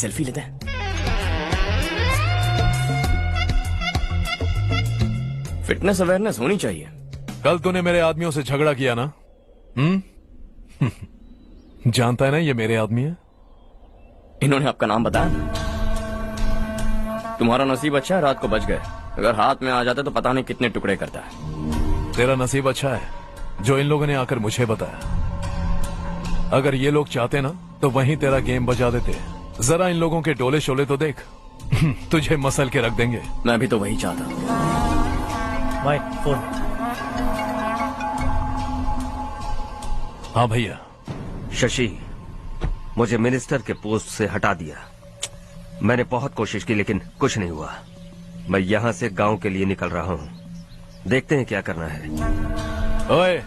Selfie लेते हैं। Fitness awareness होनी चाहिए। कल तूने मेरे आदमियों से झगड़ा किया ना? जानता है ना ये मेरे आदमी है। इन्होंने आपका नाम बताया? तुम्हारा नसीब अच्छा है रात को बच गए, अगर हाथ में आ जाते तो पता नहीं कितने टुकड़े करता है। तेरा नसीब अच्छा है जो इन लोगों ने आकर मुझे बताया। अगर ये लोग चाहते ना तो वहीं तेरा गेम बजा देते। जरा इन लोगों के डोले शोले तो देख। तुझे मसल के रख देंगे। मैं भी तो वही चाहता हूँ। भाई फोन। हाँ भैया। शशि, मुझे मिनिस्टर के पोस्ट से हटा दिया। मैंने बहुत कोशिश की लेकिन कुछ नहीं हुआ। मैं यहाँ से गांव के लिए निकल रहा हूँ। देखते हैं क्या करना है। ओए,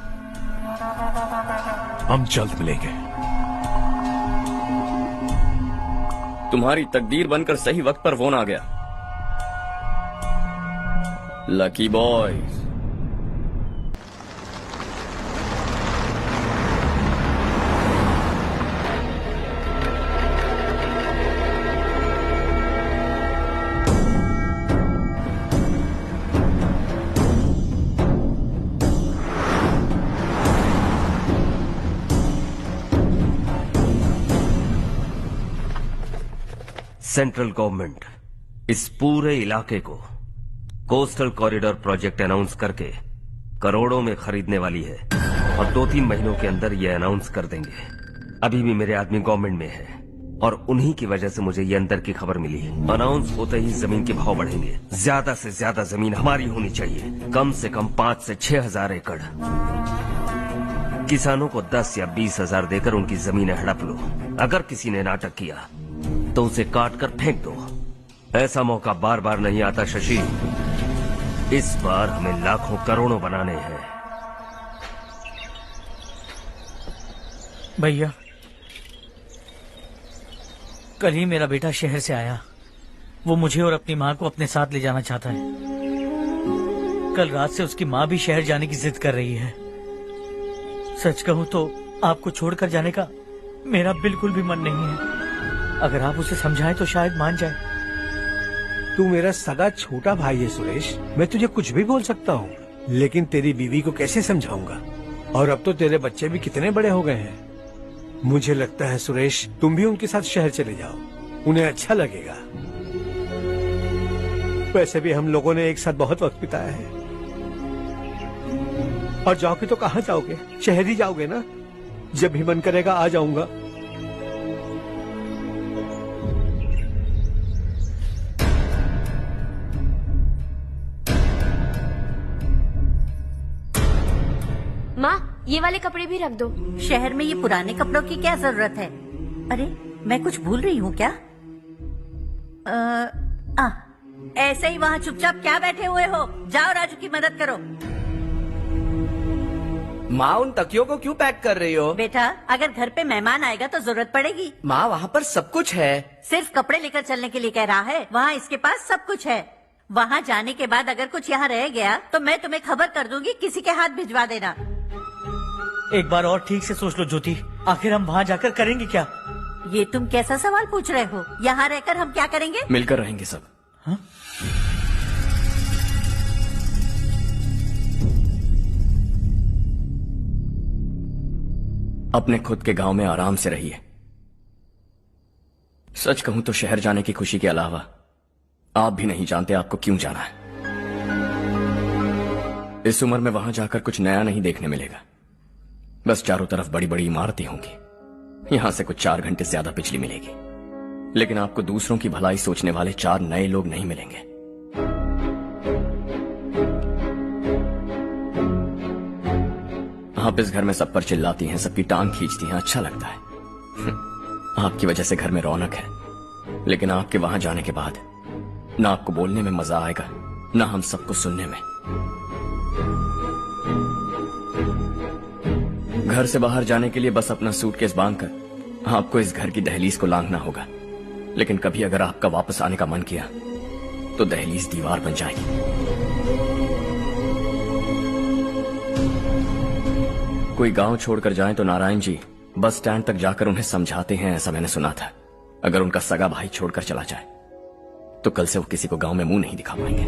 हम जल्द मिलेंगे। तुम्हारी तकदीर बनकर सही वक्त पर फोन आ गया। Lucky boys. सेंट्रल गवर्नमेंट इस पूरे इलाके को कोस्टल कॉरिडोर प्रोजेक्ट अनाउंस करके करोड़ों में खरीदने वाली है और 2-3 महीनों के अंदर ये अनाउंस कर देंगे। अभी भी मेरे आदमी गवर्नमेंट में है और उन्हीं की वजह से मुझे ये अंदर की खबर मिली है। अनाउंस होते ही जमीन के भाव बढ़ेंगे। ज्यादा से ज्यादा जमीन हमारी होनी चाहिए, कम से कम 5 से 6 हजार एकड़। किसानों को 10 या 20 हजार देकर उनकी जमीनें हड़प लो। अगर किसी ने नाटक किया तो उसे काट कर फेंक दो। ऐसा मौका बार बार नहीं आता शशि। इस बार हमें लाखों करोड़ों बनाने हैं। भैया, कल ही मेरा बेटा शहर से आया। वो मुझे और अपनी माँ को अपने साथ ले जाना चाहता है। कल रात से उसकी माँ भी शहर जाने की जिद कर रही है। सच कहूँ तो आपको छोड़कर जाने का मेरा बिल्कुल भी मन नहीं है। अगर आप उसे समझाएं तो शायद मान जाए। तू मेरा सगा छोटा भाई है सुरेश, मैं तुझे कुछ भी बोल सकता हूँ, लेकिन तेरी बीवी को कैसे समझाऊंगा? और अब तो तेरे बच्चे भी कितने बड़े हो गए हैं। मुझे लगता है सुरेश, तुम भी उनके साथ शहर चले जाओ, उन्हें अच्छा लगेगा। वैसे भी हम लोगों ने एक साथ बहुत वक्त बिताया है। और जाओगे तो कहाँ जाओगे? शहर ही जाओगे ना? जब भी मन करेगा आ जाऊंगा। माँ, ये वाले कपड़े भी रख दो। शहर में ये पुराने कपड़ों की क्या जरूरत है? अरे, मैं कुछ भूल रही हूँ क्या? ऐसे ही वहाँ चुपचाप क्या बैठे हुए हो? जाओ राजू की मदद करो। माँ, उन तकियों को क्यों पैक कर रही हो? बेटा, अगर घर पे मेहमान आएगा तो जरूरत पड़ेगी। माँ, वहाँ पर सब कुछ है। सिर्फ कपड़े लेकर चलने के लिए कह रहा है? वहाँ इसके पास सब कुछ है। वहाँ जाने के बाद अगर कुछ यहाँ रह गया तो मैं तुम्हें खबर कर दूंगी, किसी के हाथ भिजवा देना। एक बार और ठीक से सोच लो ज्योति, आखिर हम वहाँ जाकर करेंगे क्या? ये तुम कैसा सवाल पूछ रहे हो? यहाँ रहकर हम क्या करेंगे? मिलकर रहेंगे सब। हाँ? अपने खुद के गांव में आराम से रहिए। सच कहूं तो शहर जाने की खुशी के अलावा आप भी नहीं जानते आपको क्यों जाना है। इस उम्र में वहां जाकर कुछ नया नहीं देखने मिलेगा। बस चारों तरफ बड़ी बड़ी इमारतें होंगी। यहां से कुछ 4 घंटे ज्यादा बिजली मिलेगी, लेकिन आपको दूसरों की भलाई सोचने वाले 4 नए लोग नहीं मिलेंगे। आप इस घर में सब पर चिल्लाती हैं, सबकी टांग खींचती हैं, अच्छा लगता है। आपकी वजह से घर में रौनक है, लेकिन आपके वहां जाने के बाद ना आपको बोलने में मजा आएगा, ना हम सबको सुनने में। घर से बाहर जाने के लिए बस अपना सूटकेस बांधकर आपको इस घर की दहलीज को लांघना होगा, लेकिन कभी अगर आपका वापस आने का मन किया तो दहलीज दीवार बन जाएगी। कोई गांव छोड़कर जाएं तो नारायण जी बस स्टैंड तक जाकर उन्हें समझाते हैं, ऐसा मैंने सुना था। अगर उनका सगा भाई छोड़कर चला जाए तो कल से वो किसी को गांव में मुंह नहीं दिखा पाएंगे।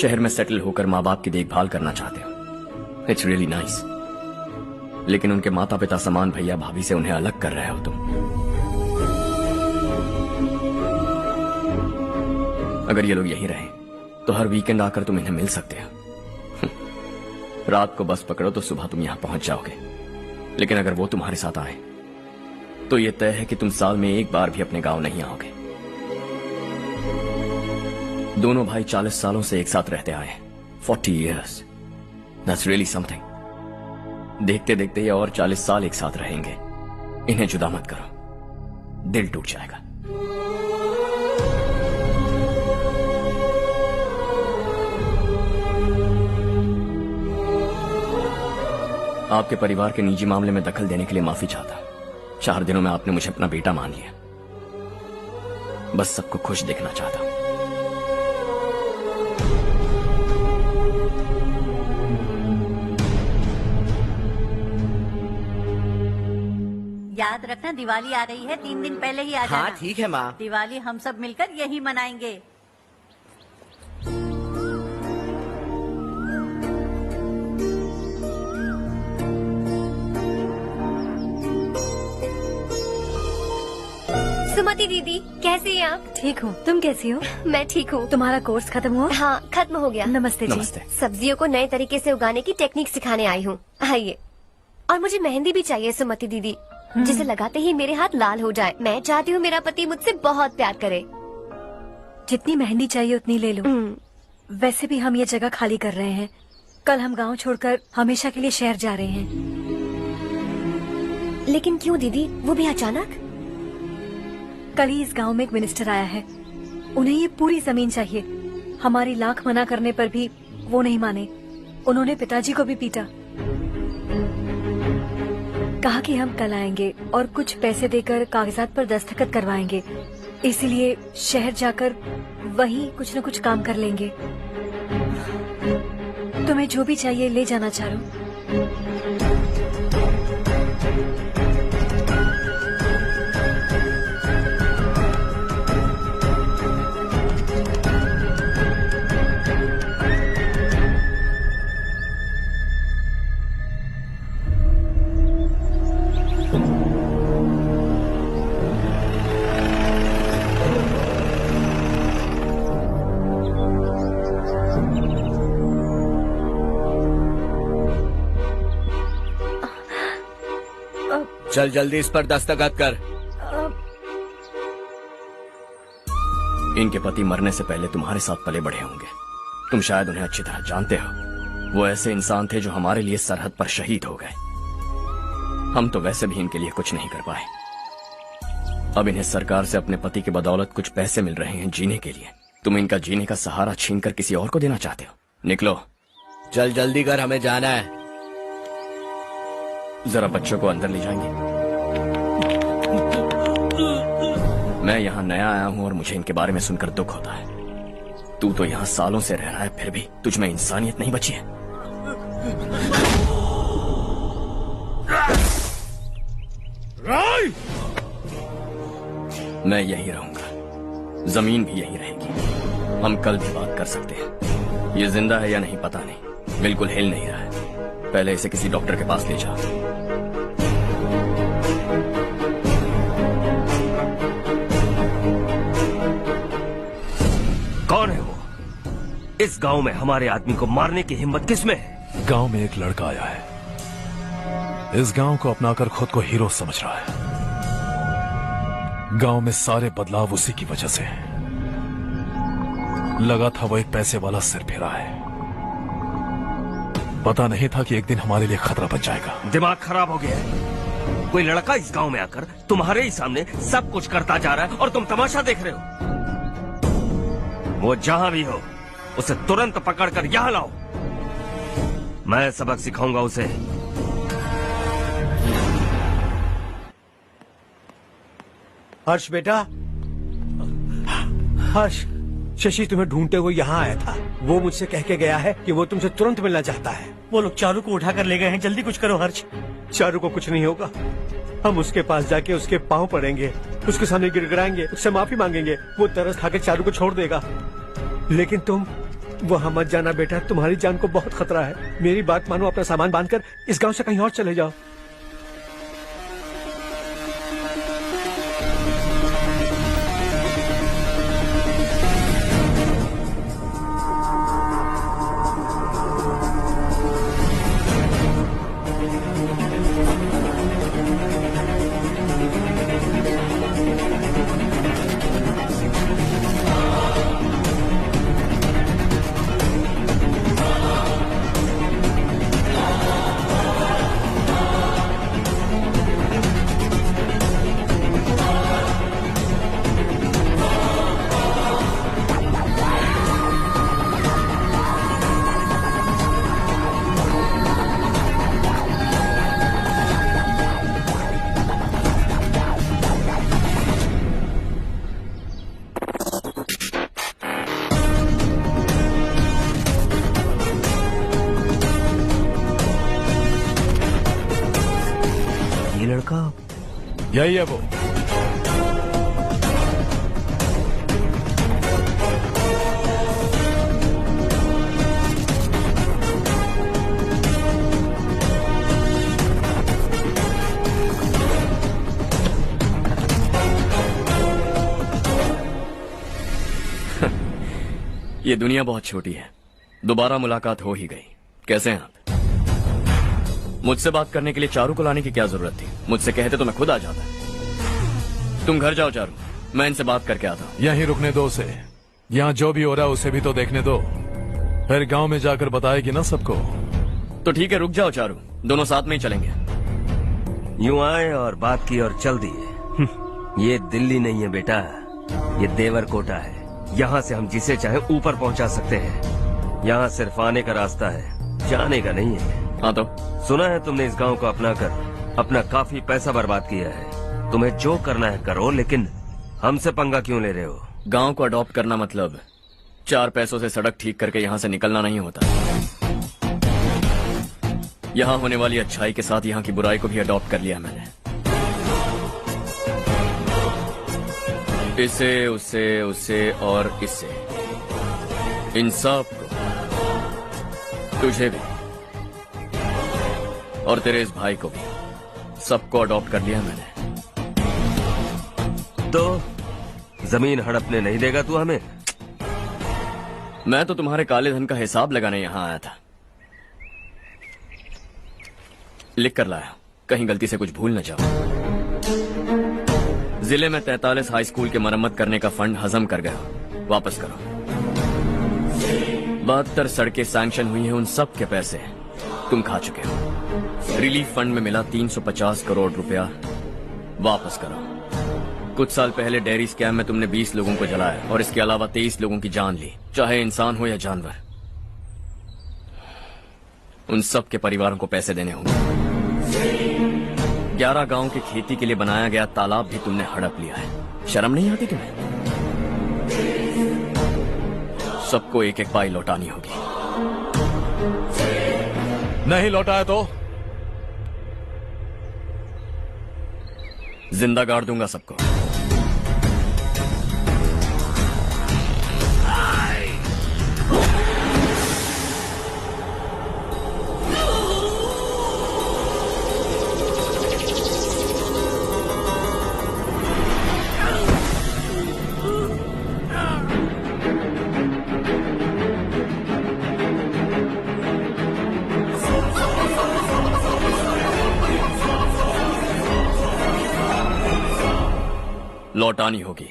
शहर में सेटल होकर माँ बाप की देखभाल करना चाहते हो, इट्स रियली नाइस। लेकिन उनके माता पिता समान भैया भाभी से उन्हें अलग कर रहे हो तुम। अगर ये लोग यहीं रहें तो हर वीकेंड आकर तुम इन्हें मिल सकते हो। रात को बस पकड़ो तो सुबह तुम यहां पहुंच जाओगे। लेकिन अगर वो तुम्हारे साथ आए तो ये तय है कि तुम साल में एक बार भी अपने गांव नहीं आओगे। दोनों भाई 40 सालों से एक साथ रहते आए, 40 years, that's really something। देखते देखते ये और 40 साल एक साथ रहेंगे। इन्हें जुदा मत करो, दिल टूट जाएगा। आपके परिवार के निजी मामले में दखल देने के लिए माफी चाहता। 4 दिनों में आपने मुझे अपना बेटा मान लिया। बस सबको खुश देखना चाहता। याद रखना दिवाली आ रही है, 3 दिन पहले ही आ जाना। हाँ ठीक है माँ। दिवाली हम सब मिलकर यही मनाएंगे। सुमति दीदी, कैसे हैं आप? ठीक हूँ, तुम कैसी हो? मैं ठीक हूँ। तुम्हारा कोर्स खत्म हुआ? हाँ, खत्म हो गया। नमस्ते जी। नमस्ते। सब्जियों को नए तरीके से उगाने की टेक्निक सिखाने आई हूँ। आइए। और मुझे मेहंदी भी चाहिए सुमति दीदी, जिसे लगाते ही मेरे हाथ लाल हो जाए। मैं चाहती हूँ मेरा पति मुझसे बहुत प्यार करे। जितनी मेहंदी चाहिए उतनी ले लो। वैसे भी हम ये जगह खाली कर रहे हैं। कल हम गांव छोड़कर हमेशा के लिए शहर जा रहे हैं। लेकिन क्यों दीदी, वो भी अचानक? कल ही इस गांव में एक मिनिस्टर आया है। उन्हें ये पूरी जमीन चाहिए। हमारी लाख मना करने पर भी वो नहीं माने। उन्होंने पिताजी को भी पीटा। कहा कि हम कल आएंगे और कुछ पैसे देकर कागजात पर दस्तखत करवाएंगे। इसीलिए शहर जाकर वहीं कुछ न कुछ काम कर लेंगे। तुम्हें जो भी चाहिए ले जाना चारो। चल जल्दी इस पर दस्तखत कर। इनके पति मरने से पहले तुम्हारे साथ पले बढ़े होंगे। तुम शायद उन्हें अच्छी तरह जानते हो। वो ऐसे इंसान थे जो हमारे लिए सरहद पर शहीद हो गए। हम तो वैसे भी इनके लिए कुछ नहीं कर पाए। अब इन्हें सरकार से अपने पति के बदौलत कुछ पैसे मिल रहे हैं जीने के लिए। तुम इनका जीने का सहारा छीनकर किसी और को देना चाहते हो। निकलो। चल जल्दी कर, हमें जाना है। जरा बच्चों को अंदर ले जाएंगे। मैं यहाँ नया आया हूँ और मुझे इनके बारे में सुनकर दुख होता है। तू तो यहाँ सालों से रह रहा है, फिर भी तुझ में इंसानियत नहीं बची है। मैं यहीं रहूंगा, जमीन भी यहीं रहेगी। हम कल भी बात कर सकते हैं। ये जिंदा है या नहीं पता नहीं, बिल्कुल हिल नहीं रहा है। पहले इसे किसी डॉक्टर के पास ले जाओ। कौन है वो? इस गांव में हमारे आदमी को मारने की हिम्मत किसमें है? गांव में एक लड़का आया है। इस गांव को अपनाकर खुद को हीरो समझ रहा है। गांव में सारे बदलाव उसी की वजह से हैं। लगा था वो एक पैसे वाला सिरफिरा है। पता नहीं था कि एक दिन हमारे लिए खतरा बन जाएगा। दिमाग खराब हो गया है। कोई लड़का इस गांव में आकर तुम्हारे ही सामने सब कुछ करता जा रहा है और तुम तमाशा देख रहे हो। वो जहां भी हो उसे तुरंत पकड़कर यहां लाओ। मैं सबक सिखाऊंगा उसे। हर्ष बेटा, हर्ष, शशि तुम्हें ढूंढते हुए यहाँ आया था। वो मुझसे कह के गया है कि वो तुमसे तुरंत मिलना चाहता है। वो लोग चारू को उठाकर ले गए हैं, जल्दी कुछ करो हर्ष। चारू को कुछ नहीं होगा। हम उसके पास जाके उसके पाँव पड़ेंगे, उसके सामने गिड़गिड़ाएंगे, उससे माफी मांगेंगे। वो तरस खा के चारू को छोड़ देगा। लेकिन तुम वहाँ मत जाना बेटा, तुम्हारी जान को बहुत खतरा है। मेरी बात मानो, अपना सामान बांधकर इस गांव से कहीं और चले जाओ। यही है वो। ये दुनिया बहुत छोटी है, दोबारा मुलाकात हो ही गई। कैसे हैं आप? मुझसे बात करने के लिए चारू को लाने की क्या जरूरत थी? मुझसे कहते तो मैं खुद आ जाता। तुम घर जाओ चारू, मैं इनसे बात करके आता हूँ। यहीं रुकने दो उसे। यहाँ जो भी हो रहा है उसे भी तो देखने दो, फिर गांव में जाकर बताएगी ना सबको। तो ठीक है, रुक जाओ चारू, दोनों साथ में ही चलेंगे। यूं आए और बात की और चल दिए। ये दिल्ली नहीं है बेटा, ये देवरकोटा है। यहाँ से हम जिसे चाहे ऊपर पहुँचा सकते हैं। यहाँ सिर्फ आने का रास्ता है, जाने का नहीं है। हाँ तो सुना है तुमने इस गांव को अपना कर अपना काफी पैसा बर्बाद किया है। तुम्हें जो करना है करो, लेकिन हमसे पंगा क्यों ले रहे हो? गांव को अडॉप्ट करना मतलब 4 पैसों से सड़क ठीक करके यहाँ से निकलना नहीं होता। यहाँ होने वाली अच्छाई के साथ यहाँ की बुराई को भी अडॉप्ट कर लिया मैंने। इसे, उससे, उससे और इससे, इन सब को, तुझे भी और तेरे इस भाई को भी, सबको अडॉप्ट कर लिया मैंने। तो जमीन हड़पने नहीं देगा तू हमें? मैं तो तुम्हारे काले धन का हिसाब लगाने यहाँ आया था। लिख कर लाया, कहीं गलती से कुछ भूल न जाओ। जिले में 43 हाई स्कूल के मरम्मत करने का फंड हजम कर गया, वापस करो। 72 सड़कें सैंक्शन हुई हैं, उन सब के पैसे तुम खा चुके हो। रिलीफ फंड में मिला 350 करोड़ रुपया, वापस करो। कुछ साल पहले डेयरी स्कैम में तुमने 20 लोगों को जलाया और इसके अलावा 23 लोगों की जान ली, चाहे इंसान हो या जानवर। उन सब के परिवारों को पैसे देने होंगे। 11 गांव की खेती के लिए बनाया गया तालाब भी तुमने हड़प लिया है। शर्म नहीं आती तुम्हें? सबको एक एक पाई लौटानी होगी। नहीं लौटाया तो जिंदा गाड़ दूंगा सबको। लौटानी होगी।